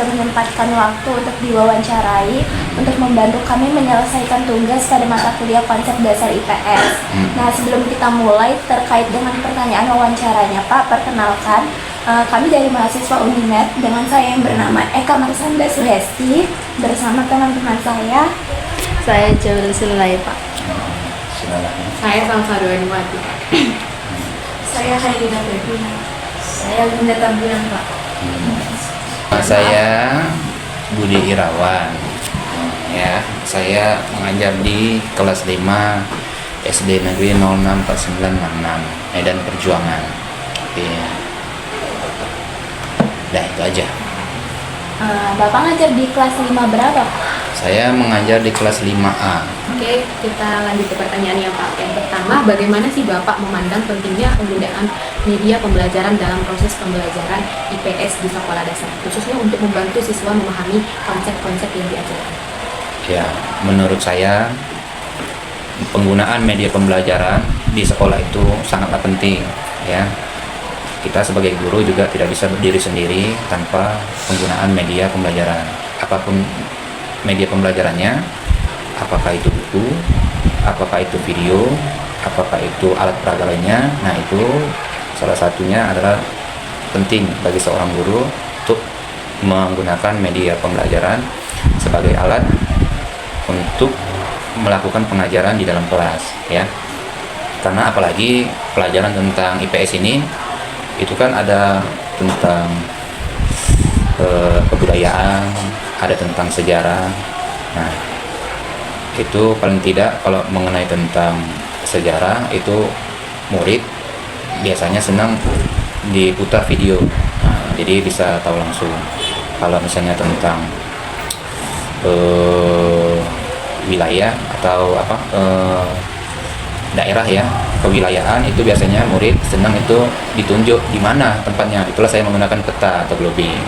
sudah menyempatkan waktu untuk diwawancarai untuk membantu kami menyelesaikan tugas pada mata kuliah konsep dasar IPS. Nah, sebelum kita mulai terkait dengan pertanyaan wawancaranya, Pak, perkenalkan kami dari mahasiswa Unimed dengan saya yang bernama Eka Marsanda Suhesti bersama teman-teman saya. Saya Jawel Silai, Pak. Saya Salsa Doanuwati. Saya Haidina Bebina. Saya Linda Tambunan, Pak. Saya Budi Irawan. Ya, saya mengajar di kelas 5 SD Negeri 064966 Medan Perjuangan. Iya. Udah itu aja. Bapak ngajar di kelas 5 berapa? Saya mengajar di kelas 5A. Oke, kita lanjut ke pertanyaannya, Pak. Yang pertama, bagaimana sih Bapak memandang pentingnya penggunaan media pembelajaran dalam proses pembelajaran IPS di sekolah dasar, khususnya untuk membantu siswa memahami konsep-konsep yang diajarkan? Ya, menurut saya penggunaan media pembelajaran di sekolah itu sangatlah penting, ya. Kita sebagai guru juga tidak bisa berdiri sendiri tanpa penggunaan media pembelajaran. Apapun media pembelajarannya, apakah itu buku, apakah itu video, apakah itu alat peraga lainnya, nah itu salah satunya adalah penting bagi seorang guru untuk menggunakan media pembelajaran sebagai alat untuk melakukan pengajaran di dalam kelas, ya. Karena apalagi pelajaran tentang IPS ini itu kan ada tentang kebudayaan, ada tentang sejarah. Nah, itu paling tidak kalau mengenai tentang sejarah itu murid biasanya senang diputar video. Nah, jadi bisa tahu langsung. Kalau misalnya tentang wilayah atau daerah, ya, kewilayahan, itu biasanya murid senang itu ditunjuk di mana tempatnya. Itulah saya menggunakan peta atau globing.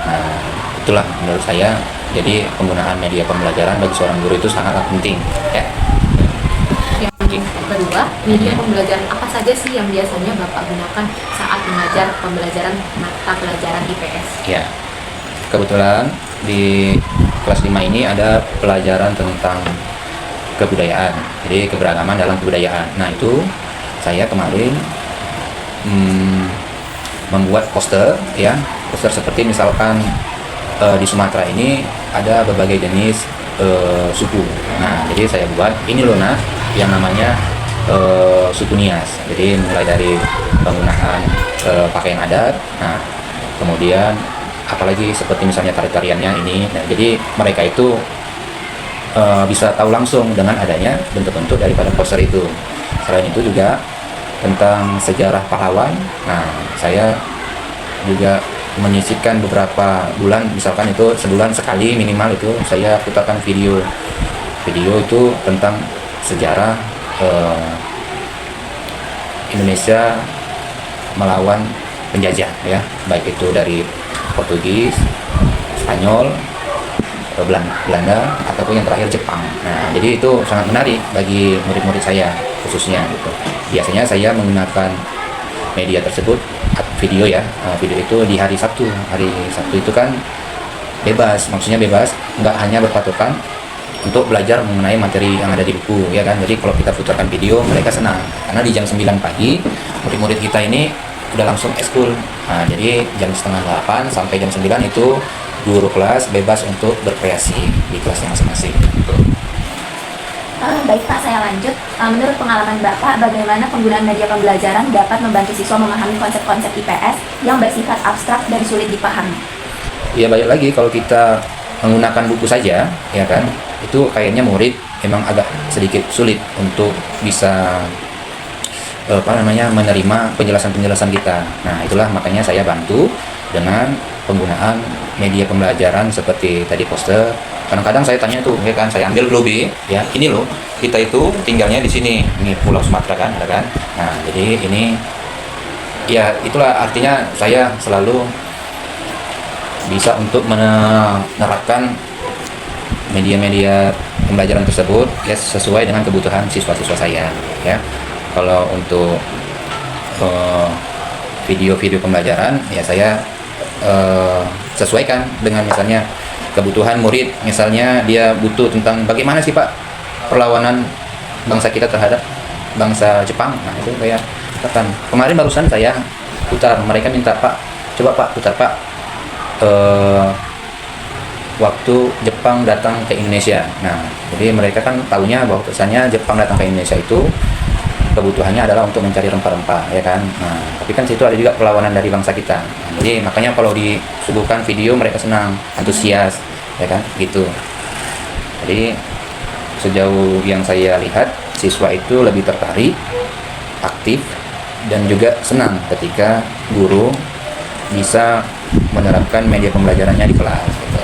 Nah, itulah menurut saya. Jadi penggunaan media pembelajaran bagi seorang guru itu sangatlah penting, ya. Yang kedua, media pembelajaran apa saja sih yang biasanya Bapak gunakan saat mengajar pembelajaran mata pelajaran IPS? Ya, kebetulan di kelas 5 ini ada pelajaran tentang kebudayaan, jadi keberagaman dalam kebudayaan. Nah, itu saya kemarin membuat poster, ya, poster seperti misalkan di Sumatera ini ada berbagai jenis suku. Nah, jadi saya buat ini loh, nah, yang namanya suku Nias. Jadi mulai dari penggunaan pakaian adat, nah, kemudian apalagi seperti misalnya tari-tariannya ini. Nah, jadi mereka itu bisa tahu langsung dengan adanya bentuk-bentuk daripada poster itu. Selain itu juga tentang sejarah pahlawan. Nah, saya juga menyisipkan beberapa bulan, misalkan itu sebulan sekali minimal itu saya putarkan video itu tentang sejarah Indonesia melawan penjajah, ya, baik itu dari Portugis, Spanyol, Belanda, ataupun yang terakhir Jepang. Nah, jadi itu sangat menarik bagi murid-murid saya khususnya gitu. Biasanya saya menggunakan media tersebut video, ya. Video itu di hari Sabtu. Hari Sabtu itu kan bebas, maksudnya bebas, nggak hanya berpatokan untuk belajar mengenai materi yang ada di buku, ya kan. Jadi kalau kita putarkan video, mereka senang karena di jam 9 pagi murid-murid kita ini udah langsung eskul. Nah, jadi jam setengah 8 sampai jam 9 itu guru kelas bebas untuk berkreasi di kelasnya masing-masing. Baik, Pak, saya lanjut. Menurut pengalaman Bapak, bagaimana penggunaan media pembelajaran dapat membantu siswa memahami konsep-konsep IPS yang bersifat abstrak dan sulit dipahami? Ya, balik lagi kalau kita menggunakan buku saja, ya kan, itu kayaknya murid memang agak sedikit sulit untuk bisa menerima penjelasan-penjelasan kita. Nah, itulah makanya saya bantu dengan penggunaan media pembelajaran seperti tadi poster. Kadang-kadang saya tanya tuh, ya kan, saya ambil globe, ya, ini loh, kita itu tinggalnya di sini, ini Pulau Sumatera kan, ada kan. Nah, jadi ini, ya, itulah artinya saya selalu bisa untuk menerapkan media-media pembelajaran tersebut, ya, sesuai dengan kebutuhan siswa-siswa saya, ya. Kalau untuk video-video pembelajaran, ya, saya sesuaikan dengan misalnya kebutuhan murid. Misalnya dia butuh tentang bagaimana sih Pak perlawanan bangsa kita terhadap bangsa Jepang. Nah itu kayak katakan kemarin barusan saya putar, mereka minta Pak, coba Pak putar Pak waktu Jepang datang ke Indonesia. Nah, jadi mereka kan tahunya bahwa kesannya Jepang datang ke Indonesia itu kebutuhannya adalah untuk mencari rempah-rempah, ya kan. Nah, tapi kan situ ada juga perlawanan dari bangsa kita. Nah, jadi makanya kalau disuguhkan video mereka senang, antusias, ya kan, gitu. Jadi sejauh yang saya lihat siswa itu lebih tertarik, aktif, dan juga senang ketika guru bisa menerapkan media pembelajarannya di kelas. Gitu.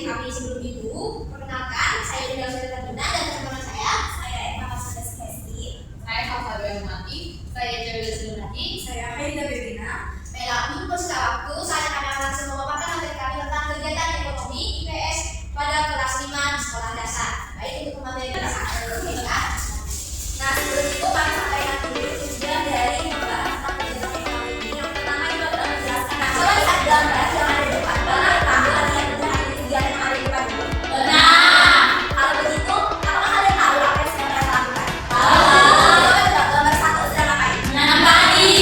Kami sebelum itu, perkenalkan, saya Dinda Sudah Bunda dan teman-teman saya Eva Sudah Skesti, Saya Hafal Mati, saya Jawil Silunati, saya Haida Bebina. Baiklah, untuk persingkat waktu, saya akan langsung memaparkan materi kami tentang kegiatan ekonomi IPS pada kelas 5 di sekolah dasar. Baik, untuk materi dasar Nah, sebelum itu kami sampaikan dulu tujuan dari membahas tentang kegiatan ekonomi ini. Yang pertama itu adalah menjelaskan. Nah, coba lihat gambar yang ada di depan. Benar, tahu lihat benar kegiatan yang ada di depan ini. Benar. Kalau begitu, apakah kalian tahu apa yang sedang kalian lakukan? Tahu. Coba gambar 1 sedang ngapain? Menanam padi.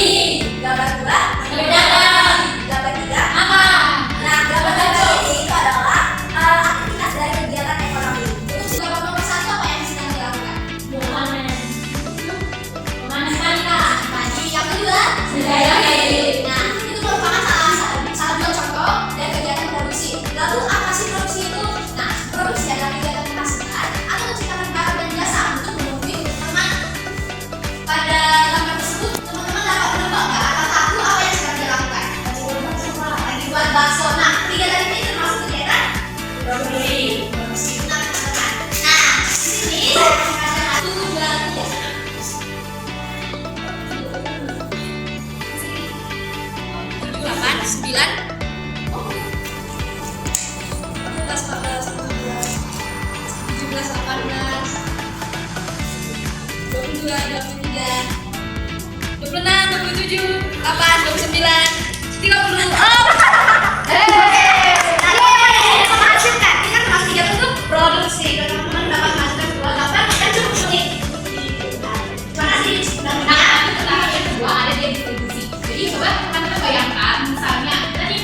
Gambar 2? Berdagang. Gambar 3? Makan. Nah, gambar-gambar ini itu adalah aktivitas dari kegiatan ekonomi. Untuk gambar nomor 1 apa yang sedang dilakukan? Padi. Yang kedua? Nah, itu merupakan salah dua contoh dari kegiatan produksi. Lalu apa sih produksi itu? Nah, produksi adalah kegiatan pemasukan atau menciptakan barang dan jasa untuk memenuhi kebutuhan. Pada gambar tersebut, teman-teman dapat menebak nggak atau tahu apa yang sedang dilakukan? Lagi buat bakso. Nah, kegiatan ini termasuk kegiatan produksi. Nah, teman-teman. Nah, di sini saya akan kasih 8, 9, 14, 15, 17, 18, 22, 23, 26, 27, 8, 29, 30. Menghasilkan. Ini kan kelas 3 itu produksi. Dan teman-teman dapat menghasilkan sebuah gambar dan cukup sulit. Terima kasih. Tahap yang kedua ada di distribusi. Jadi coba teman-teman bayangkan, misalnya tadi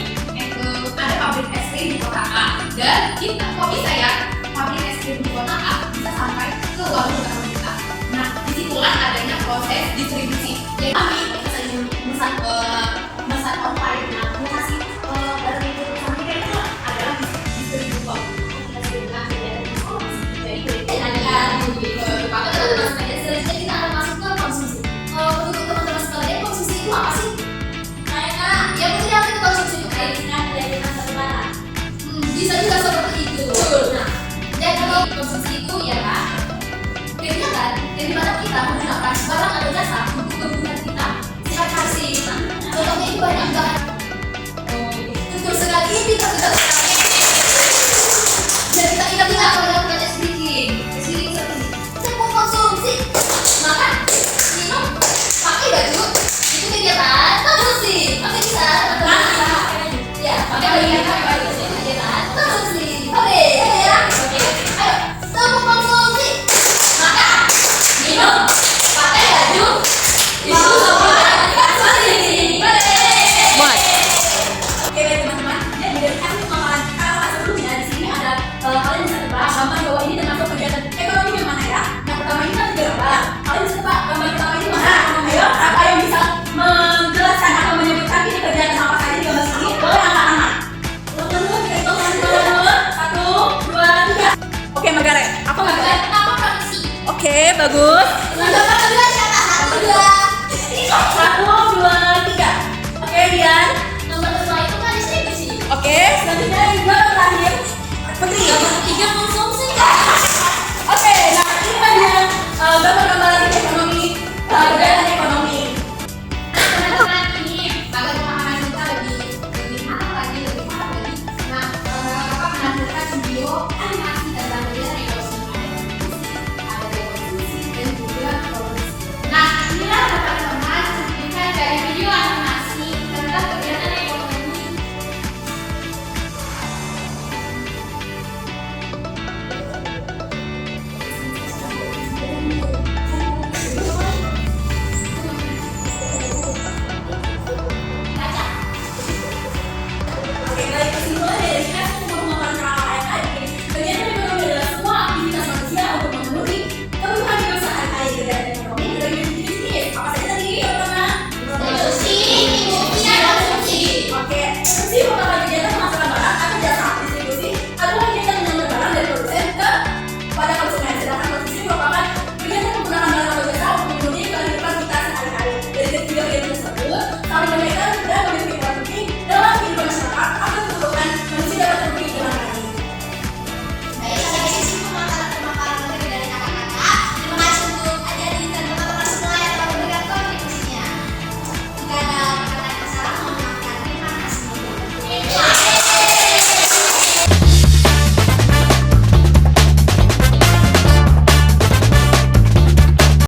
ada pabrik es krim di kota A dan kita kok bisa ya pabrik es krim di kota A bisa sampai ke warung kita. Nah, disitulah adanya proses distribusi. Jadi kami bisa memesan